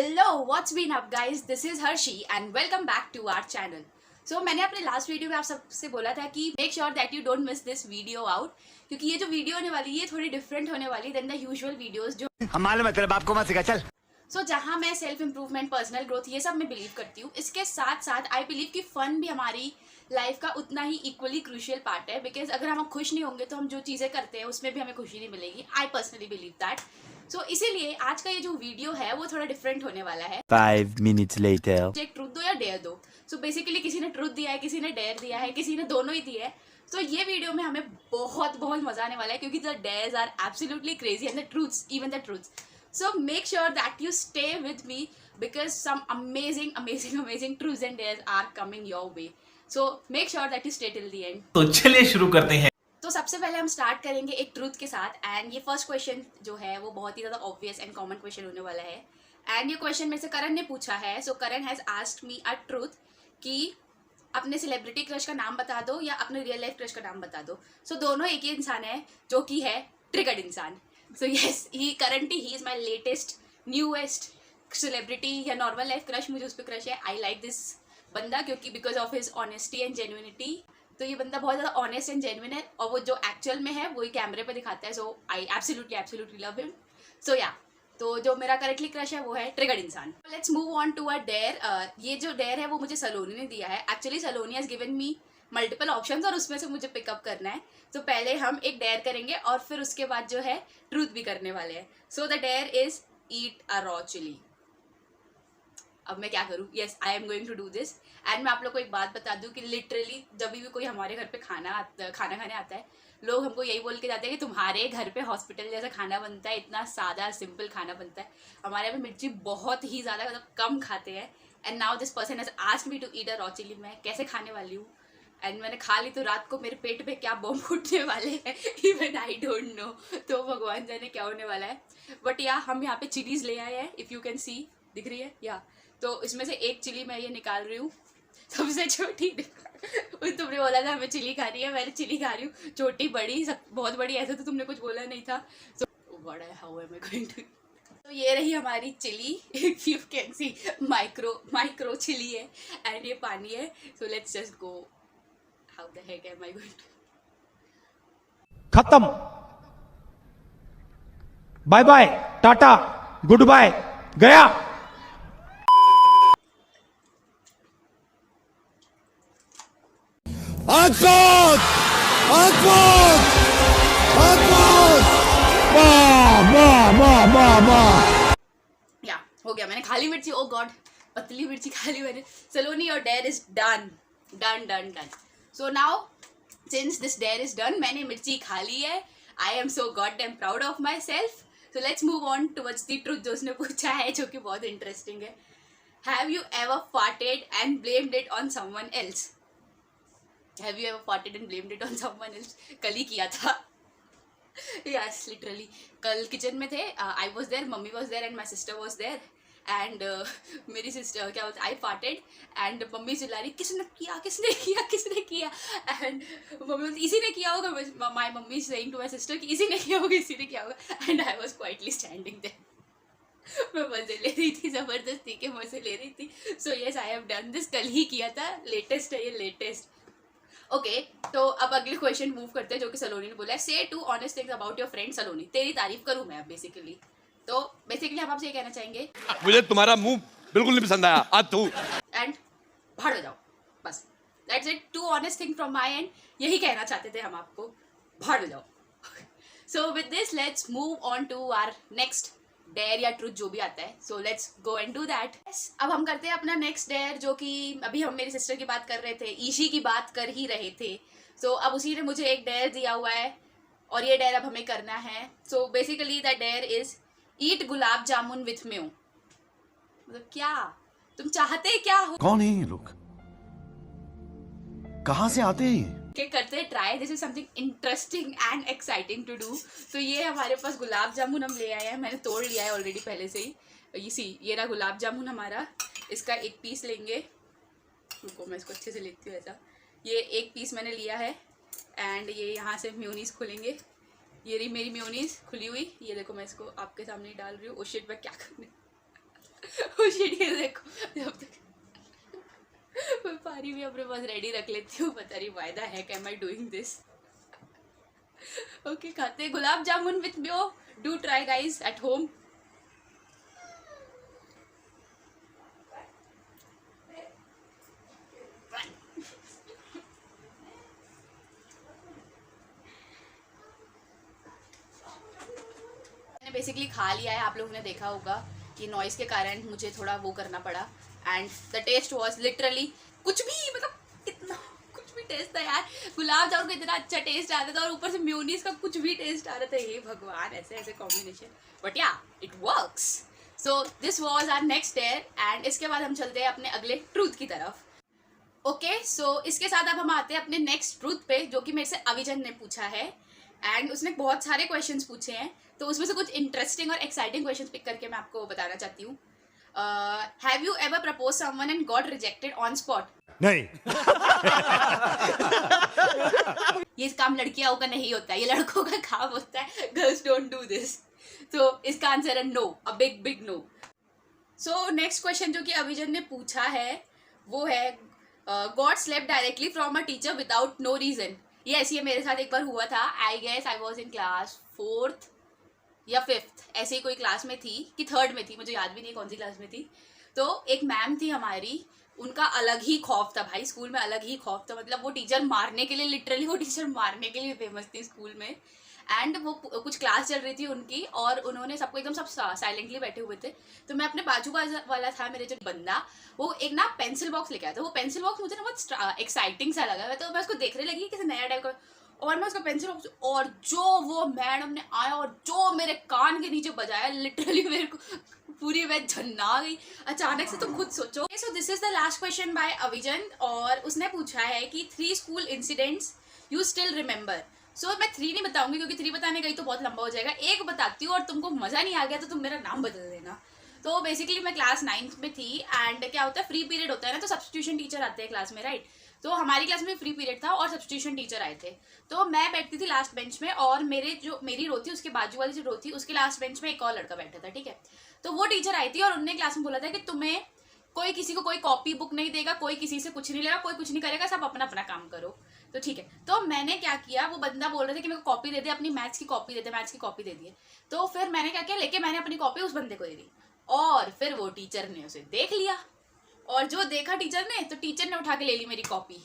Hello what's been up guys, this is Harshi and welcome back to our channel. So मैंने अपने last video में आप सबसे बोला था कि make sure that you don't miss this video out, क्योंकि ये जो वीडियो होने वाली है थोड़ी डिफरेंट होने वाली देन द यूजुअल वीडियोस जो हम मालूम है तेरे बाप को मत सिखा चल। सो जहाँ मैं सेल्फ इम्प्रूवमेंट, पर्सनल ग्रोथ ये सब मैं बिलीव करती हूँ, इसके साथ साथ आई बिलीव कि फन भी हमारी लाइफ का उतना ही इक्वली क्रूशियल पार्ट है। बिकॉज अगर हम खुश नहीं होंगे तो हम जो चीज़ें करते हैं उसमें भी हमें खुशी नहीं मिलेगी। I personally believe that. So इसीलिए आज का ये जो वीडियो है वो थोड़ा डिफरेंट होने वाला है। 5 minutes later. एक ट्रूथ दो या डेयर दो। सो बेसिकली किसी ने ट्रूथ दिया है, किसी ने डेयर दिया है, किसी ने दोनों ही दिया है। तो ये वीडियो में हमें बहुत बहुत मजा आने वाला है, क्योंकि the dares are absolutely crazy and the truths, even the truths. So make sure that you stay with me because some amazing truths and dares are coming your way. So make sure that you stay till the end. तो चलिए शुरू करते हैं। तो सबसे पहले हम start करेंगे एक ट्रूथ के साथ। एंड ये फर्स्ट क्वेश्चन जो है वो बहुत ही ज़्यादा ऑब्वियस एंड कॉमन क्वेश्चन होने वाला है। एंड ये क्वेश्चन में से करण ने पूछा है। So Karan has asked me a truth कि अपने सेलिब्रिटी क्रश का नाम बता दो या अपने रियल लाइफ क्रश का नाम बता दो। सो दोनों एक ही इंसान है जो कि है ट्रिगर्ड इंसान। So yes, he is my latest, newest celebrity या normal life crush। मुझे उस पर क्रश है। I like this बंदा क्योंकि because of his honesty and genuinity। तो ये बंदा बहुत ज़्यादा honest and genuine है, और वो जो एक्चुअल में है वही कैमरे पे दिखाता है। So I absolutely love him। So yeah, तो जो मेरा करेक्टली क्रश है वो है ट्रिगर्ड इंसान। Let's move on to a dare. ये जो डेयर है वो मुझे सलोनी ने दिया है। Actually Saloni has given me multiple options और उसमें से मुझे पिकअप करना है। तो पहले हम एक डेयर करेंगे और फिर उसके बाद जो है ट्रूथ भी करने वाले हैं। So the dare is eat a raw chilli. अब मैं क्या करूँ? Yes, I am going to do this. And मैं आप लोग को एक बात बता दूँ कि लिटरली जब भी कोई हमारे घर पे खाना खाने आता है, लोग हमको यही बोल के जाते हैं कि तुम्हारे घर पे हॉस्पिटल जैसा खाना बनता है, इतना सादा सिंपल खाना बनता है। हमारे यहाँ पे मिर्ची बहुत ही ज़्यादा मतलब कम खाते हैं। And now this person has asked me to eat a raw chilli. मैं कैसे खाने वाली हूँ? एंड मैंने खा ली तो रात को मेरे पेट पे क्या बम फूटने वाले हैं इवन आई डोंट नो। तो भगवान जाने क्या होने वाला है। बट या हम यहाँ पे चिलीज ले आए हैं, इफ़ यू कैन सी, दिख रही है या? तो इसमें से एक चिली मैं ये निकाल रही हूँ, सबसे छोटी। तुमने बोला था हमें चिली खा रही है, मैंने चिली खा रही हूँ। छोटी बड़ी सब बहुत बड़ी, ऐसा तो तुमने कुछ बोला नहीं था। तो बड़ा है, how am I going to. तो ये रही हमारी chilli, if you can see, micro chilli है। एंड ये पानी है। So let's just go. How the heck am I going to? खत्म। Bye bye, tata, goodbye, गया। या हो गया, मैंने खाली मिर्ची। ओ गॉड, पतली मिर्ची खा ली मैंने। Saloni, your dare is done. So now, since this dare is done, मैंने मिर्ची खा ली है। I am so goddamn proud of myself. So let's move on towards the truth जो उसने पूछा है, जो कि बहुत इंटरेस्टिंग है। Have you ever farted and blamed it on someone else? Have you ever farted and blamed it on someone else? कल ही किया था। Yes, literally. कल किचन में थे। I was there, mummy was there and my sister was there. And मेरी sister क्या बोलते, आई फार्टेड and mummy चिल्ला रही किसने किया। एंड मम्मी बोलती इसी ने किया होगा। My mummy saying to my sister कि इसी ने किया होगा। And I was quietly standing there. मैं मजे ले रही थी, ज़बरदस्ती के मजे ले रही थी। So yes, I have done this. कल ही किया था, लेटेस्ट है ये, लेटेस्ट। ओके, तो अब अगले क्वेश्चन मूव करते हैं जो कि सलोनी ने बोला है। Say 2 honest things about your friend Saloni. तेरी तारीफ करूँ मैं अब बेसिकली। तो बेसिकली हम आपसे ये कहना चाहेंगे, मुझे तुम्हारा मुंह बिल्कुल नहीं पसंद आया, आज तू। एंड भाड़ में जाओ, बस that's it. 2 honest thing from my end, यही कहना चाहते थे हम आपको, भाड़ में जाओ। So with this let's move on to our next dare या ट्रूथ, जो भी आता है। So let's go and do that. अब हम करते हैं अपना नेक्स्ट डेयर, जो कि अभी हम मेरी सिस्टर की बात कर रहे थे, ईशी की बात कर ही रहे थे। सो अब उसी ने मुझे एक डेयर दिया हुआ है और ये डेयर अब हमें करना है। So basically the dare is eat gulab jamun with mew. मतलब क्या तुम चाहते क्या हो? कौन है ये लोग, कहां से आते हैं? के करते try. This is something interesting and exciting to do. तो ये हमारे पास गुलाब जामुन हम ले आए हैं, मैंने तोड़ लिया है ऑलरेडी पहले से ही। ये रहा गुलाब जामुन हमारा। इसका एक पीस लेंगे। रुको मैं इसको अच्छे से लेती हूँ ऐसा। ये एक पीस मैंने लिया है एंड ये यहाँ से म्योनीस खोलेंगे। ये रही मेरी म्योनीस खुली हुई। ये देखो मैं इसको आपके सामने डाल रही हूँ। ओ शिट, मैं क्या करने शिट, ये देखो, जब तक मैं पानी भी अपने पास रेडी रख लेती हूँ, पता नहीं वायदा है कैम आई डूइंग दिस। ओके, खाते हैं gulab jamun with mayo. Do try guys at home. मैंने बेसिकली खा लिया है, आप लोगों ने देखा होगा कि नॉइस के कारण मुझे थोड़ा वो करना पड़ा, and the taste was literally कुछ भी, मतलब इतना कुछ भी टेस्ट था यार। गुलाब जामुन का इतना अच्छा टेस्ट आ रहा था और ऊपर से म्योनीस का कुछ भी टेस्ट आ रहा था। हे भगवान, ऐसे ऐसे combination, but yeah it works. So this was our next dare, and इसके बाद हम चलते हैं अपने अगले ट्रूथ की तरफ। ओके, सो इसके साथ अब हम आते हैं अपने नेक्स्ट ट्रूथ पे, जो कि मेरे से अविजन ने पूछा है, एंड उसने बहुत सारे क्वेश्चंस पूछे हैं, तो उसमें से कुछ इंटरेस्टिंग और एक्साइटिंग क्वेश्चंस पिक करके मैं आपको बताना चाहती हूँ। Have you ever propose someone and got rejected on spot? नहीं। ये काम लड़कियों का नहीं होता है, ये लड़कों का काम होता है। Girls don't do this. तो इसका आंसर है no, a big big no. So next question जो कि अविजन ने पूछा है वो है, got slapped directly from a teacher without no reason? Yes, ये मेरे साथ एक बार हुआ था। I guess I was in class 4th या 5th, ऐसे ही कोई क्लास में थी कि 3rd में थी, मुझे याद भी नहीं कौन सी क्लास में थी। तो एक मैम थी हमारी, उनका अलग ही खौफ था भाई, स्कूल में अलग ही खौफ था। मतलब वो टीचर मारने के लिए, लिटरली वो टीचर मारने के लिए फेमस थी स्कूल में। एंड वो कुछ क्लास चल रही थी उनकी, और उन्होंने सबको एकदम सब साइलेंटली बैठे हुए थे। तो मैं अपने बाजू वाला था मेरे जो बंदा, वो एक ना पेंसिल बॉक्स लेके आया था। वो पेंसिल बॉक्स मुझे ना बहुत एक्साइटिंग सा लगा, तो मैं उसको देखने लगी किसी नया टाइप का, और मैं उसका पेंसिल बॉक्स, और जो वो मैडम ने आया और जो मेरे कान के नीचे बजाया, लिटरली मेरे को पूरी मैं झन्ना गई अचानक से। तुम खुद सोचो। So this is the last question by Avijan, और उसने पूछा है कि 3 school incidents you still remember. So मैं 3 नहीं बताऊंगी क्योंकि 3 बताने गई तो बहुत लंबा हो जाएगा। एक बताती हूँ, और तुमको मजा नहीं आ गया तो तुम मेरा नाम बदल देना। तो बेसिकली मैं क्लास 9th में थी, एंड क्या होता है, फ्री पीरियड होता है ना, तो सब्स्टिट्यूशन टीचर आते हैं क्लास में, राइट। तो हमारी क्लास में फ्री पीरियड था और सब्स्टिट्यूशन टीचर आए थे। तो मैं बैठती थी लास्ट बेंच में, और मेरी रो थी, उसके बाजू वाली जो रो थी उसके लास्ट बेंच में एक और लड़का बैठा था, ठीक है। तो वो टीचर आई थी और उन्होंने क्लास में बोला था कि तुम्हें कोई किसी को कोई कॉपी बुक नहीं देगा, कोई किसी से कुछ नहीं लेगा, कोई कुछ नहीं करेगा, सब अपना अपना काम करो। तो ठीक है, तो मैंने क्या किया, वो बंदा बोल रहा था कि मेरे को कॉपी दे दे, अपनी मैथ्स की कॉपी दे दे, मैथ्स की कॉपी दे दी। तो फिर मैंने क्या किया, लेके मैंने अपनी कॉपी उस बंदे को दे दी, और फिर वो टीचर ने उसे देख लिया, और जो देखा टीचर ने, तो टीचर ने उठा के ले ली मेरी कॉपी,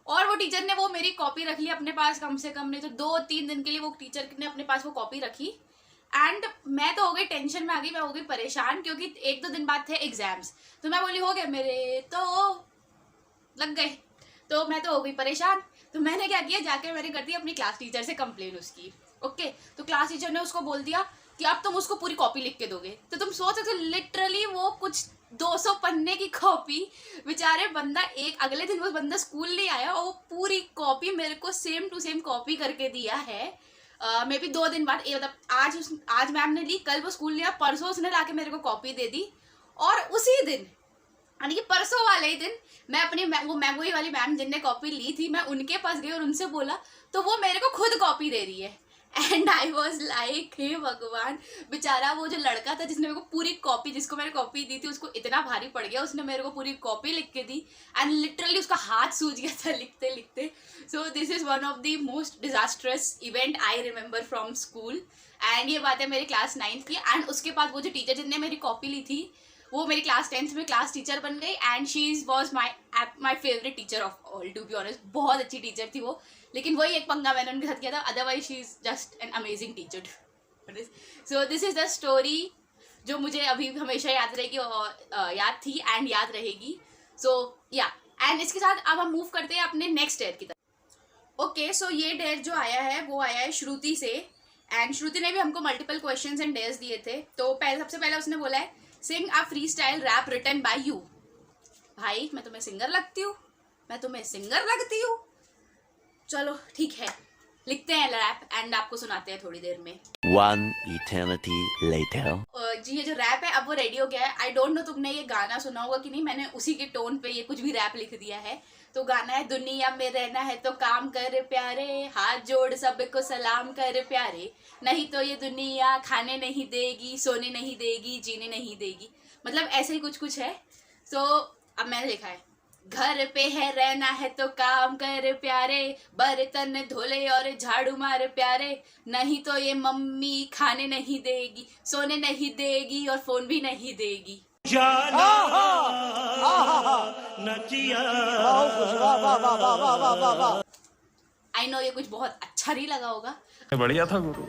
और वो टीचर ने वो मेरी कॉपी रख ली अपने पास, कम से कम नहीं तो 2-3 दिन के लिए वो टीचर ने अपने पास वो कॉपी रखी। एंड मैं तो हो गई टेंशन में आ गई, मैं हो गई परेशान, क्योंकि 1-2 दिन बाद थे एग्जाम्स। तो मैं बोली हो गए मेरे, तो लग गए, तो मैं तो हो गई परेशान। तो मैंने क्या किया, जाके मैंने कर दी अपनी क्लास टीचर से कंप्लेन उसकी। ओके, तो क्लास टीचर ने उसको बोल दिया कि अब तुम उसको पूरी कॉपी लिख के दोगे। तो तुम सोच सकते हो, लिटरली वो कुछ 200 पन्ने की कॉपी, बेचारे बंदा अगले दिन वो बंदा स्कूल नहीं आया, और वो पूरी कॉपी मेरे को सेम टू सेम कॉपी करके दिया है। मे बी 2 दिन बाद, मतलब आज मैम ने ली, कल वो स्कूल नहीं आया, परसों उसने लाके मेरे को कॉपी दे दी, और उसी दिन, यानी कि परसों वाले ही दिन, मैं अपनी वही वाली मैम जिनने कॉपी ली थी, मैं उनके पास गई और उनसे बोला, तो वो मेरे को खुद कॉपी दे रही है। एंड आई वॉज लाइक, हे भगवान, बेचारा वो जो लड़का था जिसने मेरे को पूरी कॉपी, जिसको मैंने कॉपी दी थी, उसको इतना भारी पड़ गया, उसने मेरे को पूरी कॉपी लिख के दी, एंड लिटरली उसका हाथ सूज गया था लिखते लिखते। सो this is one of the most disastrous event I remember from school. And ये बात है मेरी क्लास 9th की। एंड उसके बाद वो जो टीचर जिनने मेरी कॉपी ली थी, वो मेरी क्लास 10th में क्लास टीचर बन गई, and she was my favourite teacher of all, to be honest. बहुत अच्छी टीचर थी वो, लेकिन वही एक पंगा मैंने उनके साथ किया था, otherwise she is just an amazing teacher. So this is the story जो मुझे अभी हमेशा याद रहेगी, और याद थी एंड याद रहेगी। सो या, एंड इसके साथ अब हम मूव करते हैं अपने नेक्स्ट डेयर की तरफ। ओके, सो ये डेयर जो आया है वो आया है श्रुति से, एंड श्रुति ने भी हमको मल्टीपल क्वेश्चंस एंड डेयर्स दिए थे। तो सबसे पहले उसने बोला है, sing a free style rap written by you. भाई, मैं तुम्हें सिंगर लगती हूँ? मैं तुम्हें सिंगर लगती हूँ? चलो ठीक है, लिखते हैं रैप एंड आपको सुनाते हैं थोड़ी देर में। One eternity later. जी, ये जो रैप है अब वो रेडी हो गया है। आई डोंट नो तुमने ये गाना सुना होगा कि नहीं, मैंने उसी के टोन पे ये कुछ भी रैप लिख दिया है। तो गाना है, दुनिया में रहना है तो काम कर प्यारे, हाथ जोड़ सबको सलाम कर प्यारे, नहीं तो ये दुनिया खाने नहीं देगी, सोने नहीं देगी, जीने नहीं देगी। मतलब ऐसे ही कुछ कुछ है। सो अब मैंने लिखा है, घर पे है रहना है तो काम कर प्यारे, बर्तन धोले और झाड़ू मार प्यारे, नहीं तो ये मम्मी खाने नहीं देगी, सोने नहीं देगी और फोन भी नहीं देगी। आई नो ये कुछ बहुत अच्छा नहीं लगा होगा, बढ़िया था गुरु।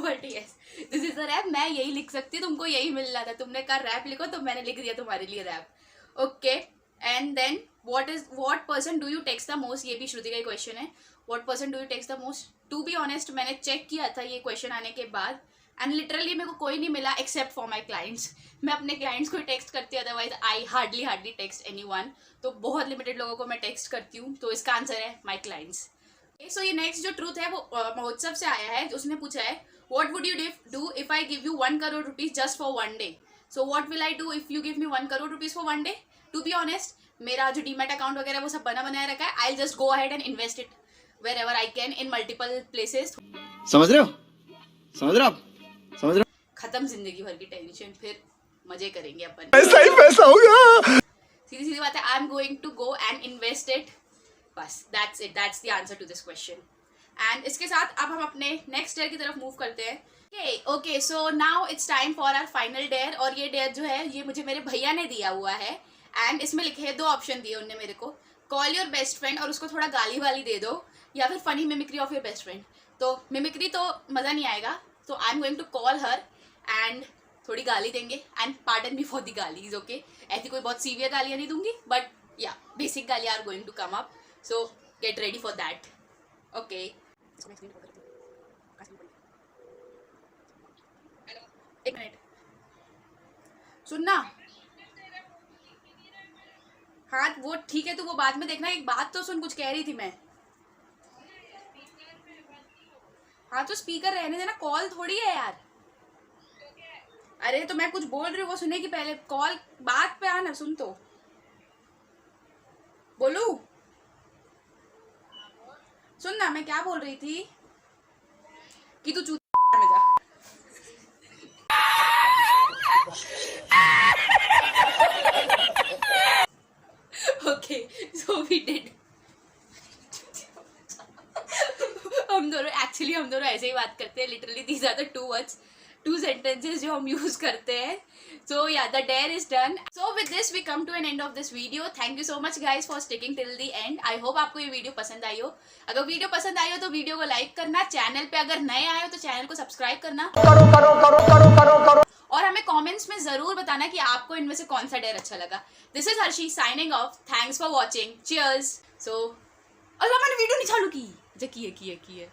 But yes this is a rap. मैं यही लिख सकती, तुमको यही मिल रहा था, तुमने कहा रैप लिखो तो मैंने लिख दिया तुम्हारे लिए rap. Okay and then what person do you text the most, ये भी श्रुति का ही क्वेश्चन है। What person do you text the most? To be honest मैंने चेक किया था ये क्वेश्चन आने के बाद एंड लिटरली मेरे को कोई नहीं मिला एक्सेप्ट फॉर माई क्लाइंट्स। मैं अपने क्लाइंट्स को ही टेक्स्ट करती हूँ, otherwise I hardly text anyone. तो बहुत लिमिटेड लोगों को मैं टेक्स्ट करती हूँ, तो इसका आंसर है माई क्लाइंट्स। सो ये नेक्स्ट जो ट्रूथ है वो महोत्सव से आया है। उसने पूछा है what would you do if I give you 1 crore rupees just for 1 day? So what will I do if you give me 1 crore rupees for 1 day? To be honest मेरा जो डीमैट अकाउंट वगैरह वो सब बनाया रखा है। I just go ahead and invest it wherever I can in multiple places. समझ रहे हो? समझ रहे हो आप? समझ रहे हो? खत्म जिंदगी भर की टेंशन, फिर मजे करेंगे अपन। पैसा ही पैसा होगा। सीधी सीधी बात है, I am going to go and invest it, बस that's it, that's the answer to this question. And इसके साथ अब हम अपने नेक्स्ट डेयर की तरफ मूव करते हैं। Okay so now it's time for our final dare. और ये डेयर जो है ये मुझे मेरे भैया ने दिया हुआ है एंड इसमें लिखे हैं 2 ऑप्शन दिए उनने मेरे को, कॉल योर बेस्ट फ्रेंड और उसको थोड़ा गाली वाली दे दो, या फिर funny mimicry of your best friend. तो मिमिक्री तो मज़ा नहीं आएगा, तो I am going to call her and थोड़ी गाली देंगे and pardon me for the गालीज। ओके ऐसी कोई बहुत सीवियर गालियाँ नहीं दूंगी, बट या बेसिक गालियाँ are going to come up, so get ready for that. Okay एक मिनट सुनना। हाँ वो ठीक है, तो वो बाद में देखना, एक बात तो सुन, कुछ कह रही थी मैं। हाँ तो स्पीकर रहने देना, कॉल थोड़ी है यार। अरे तो मैं कुछ बोल रही हूँ वो सुनेगी पहले, कॉल बात पे आना, सुन तो बोलू। सुन ना मैं क्या बोल रही थी कि तू चूत में जा। Okay so we did. हम दोनों ऐसे ही बात करते हैं, literally these are the 2 words, 2 sentences जो हम यूज करते हैं। So yeah the dare is done. So with this we come to an end of this video. Thank you so much guys for sticking till the end. I hope आपको ये video पसंद आई हो। अगर video पसंद आई हो तो video को like करना, चैनल पे अगर नए आए हो तो चैनल को सब्सक्राइब करना, करो और हमें कमेंट्स में जरूर बताना कि आपको इनमें से कौन सा डेयर अच्छा लगा। This is Harshi signing off, thanks for watching, cheers. So और मैंने वीडियो नहीं चालू की, जो की है